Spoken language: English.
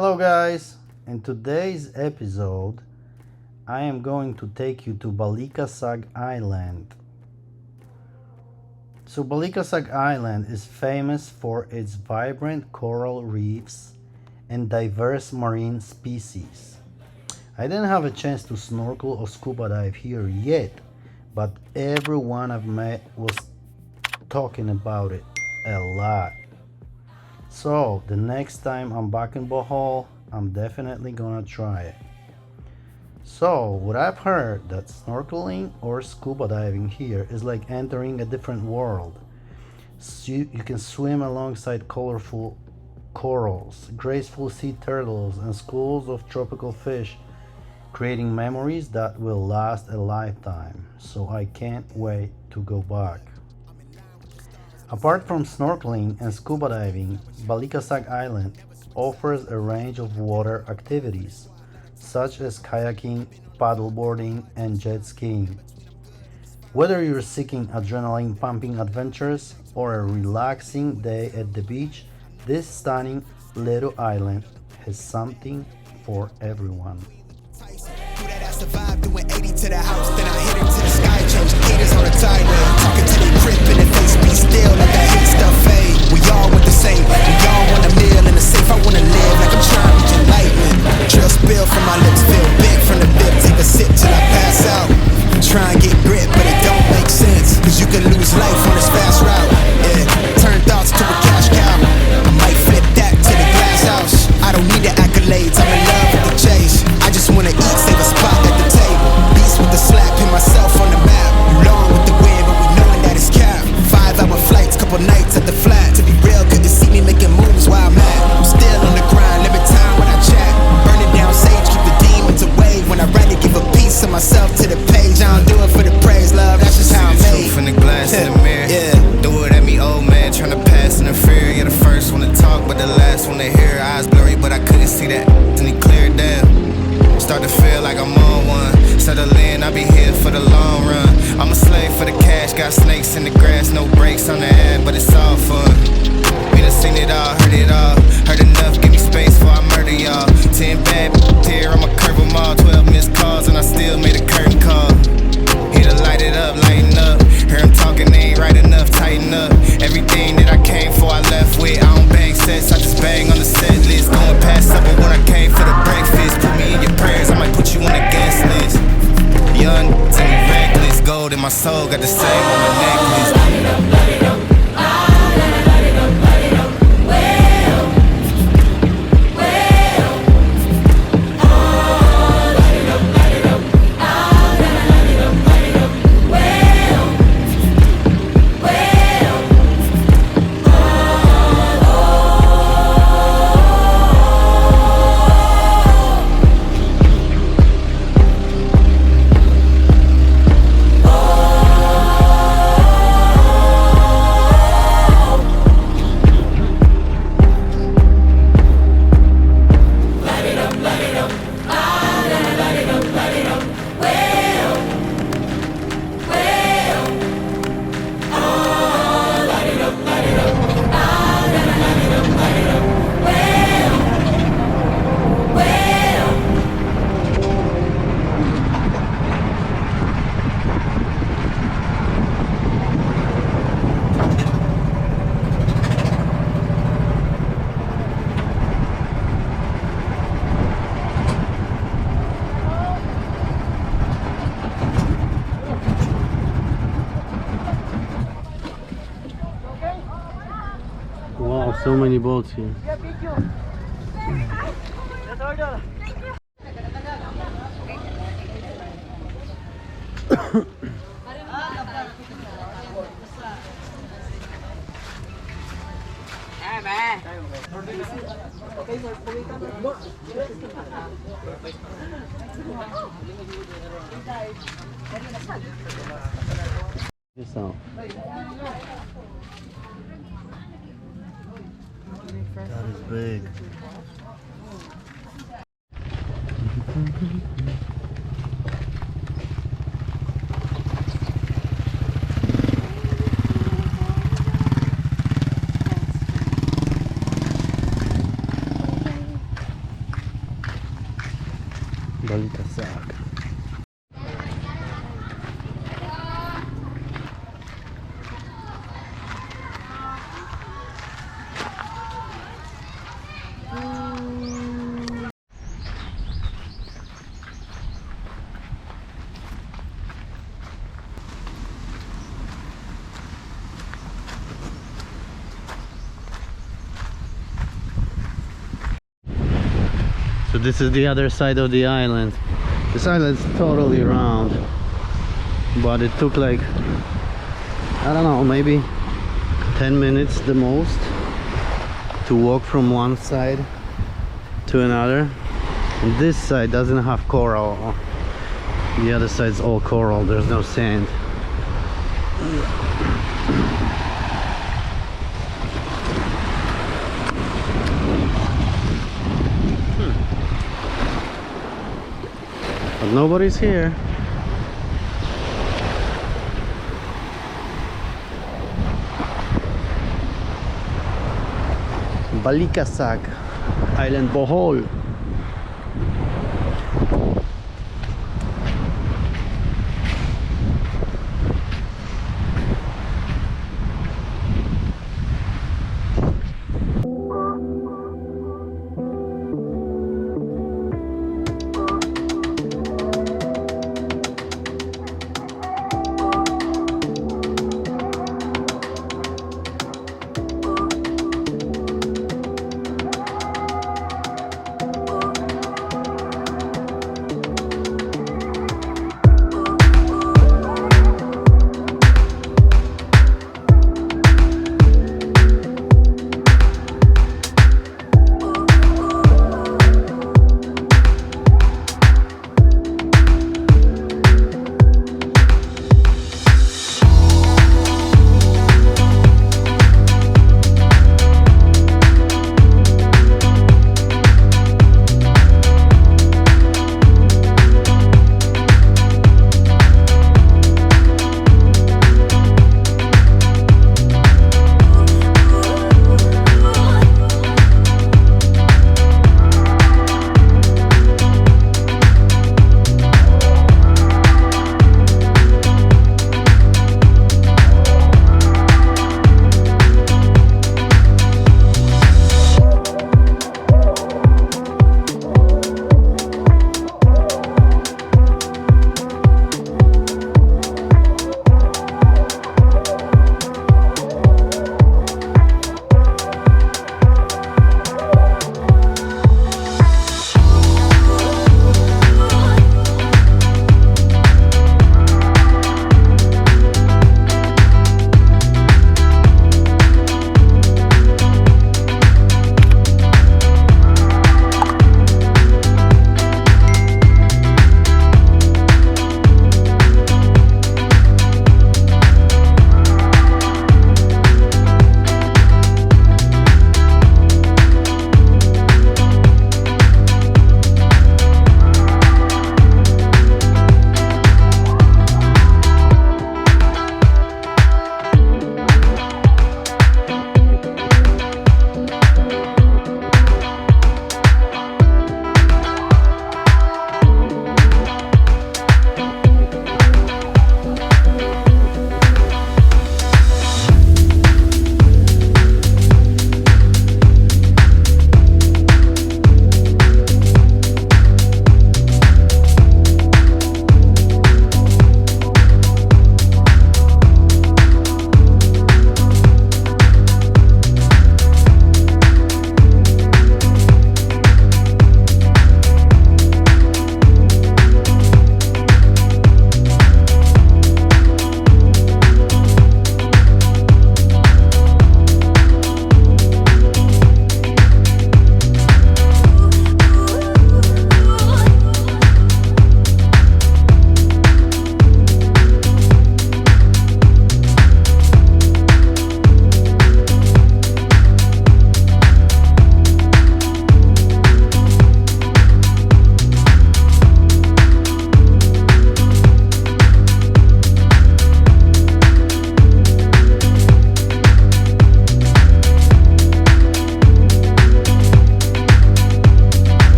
Hello, guys! In today's episode, I am going to take you to Balicasag Island. So, Balicasag Island is famous for its vibrant coral reefs and diverse marine species. I didn't have a chance to snorkel or scuba dive here yet, but everyone I've met was talking about it a lot. So the next time I'm back in Bohol, I'm definitely gonna try it. So what I've heard that snorkeling or scuba diving here is like entering a different world. So you can swim alongside colorful corals, graceful sea turtles, and schools of tropical fish, creating memories that will last a lifetime. So I can't wait to go back. Apart from snorkeling and scuba diving, Balicasag Island offers a range of water activities, such as kayaking, paddleboarding, and jet skiing. Whether you're seeking adrenaline pumping adventures or a relaxing day at the beach, this stunning little island has something for everyone. Survive doing 80 to the house, then I hit it to the sky, change gators on the tideway. Talking to the grip in the face, be still, let that hate stuff fade. We all want the same, we all want a meal in the safe. I wanna live like I'm trying to reach enlightenment. Drill spill from my lips, feel big from the bib. Take a sip till I pass out. Try and get grit, but it don't make sense, cause you can lose life on this fast route. Yeah, turn thoughts to a cash cow. I might flip that to the glass house. I don't need the accolades, I'm in love with the chase. I just wanna eat, save a spot at the table. Beast with the slap, pin myself on the map. Long with the wind, but we knowing that it's cap. 5-hour flights, couple nights at the flat. To be real, couldn't see me making moves while I'm at. I'm still on the grind, limit time when I chat. Burning down sage, keep the demons away. When I write it, give a piece of myself to the page. I don't do it for the praise, love, that's just how I'm made. From the glass in the mirror, do it at me, old man, tryna pass in the fear. You're the first one to talk, but the last one to hear. Eyes blurry, but I couldn't see that, then he cleared down. Start to feel like I'm on one. Settle in, I'll be here for the long run. I'm a slave for the cash, got snakes in the grass, no brakes on the ad, but it's all fun. We done seen it all, heard it all. Heard enough, give me space before I murder y'all. 10 bad here, I'ma curve them all. 12 missed calls, and I still made a curtain call. Here to light it up, lighten up. Hear him talking, they ain't right enough, tighten up. Everything that I came for, I left with. I don't bang sets, I just bang on the set list. Going past supper when I came for the breakfast. Put me in your prayers, I might put you on the guest list. Young, tell me reckless. Gold in my soul, got the same on the necklace. Wow, so many boats here. This out. That is big. Balicasag. So this is the other side of the island. This island's totally round, but it took like, I don't know, maybe 10 minutes the most to walk from one side to another. And this side doesn't have coral. The other side's all coral, there's no sand. But nobody's here. Balicasag Island Bohol.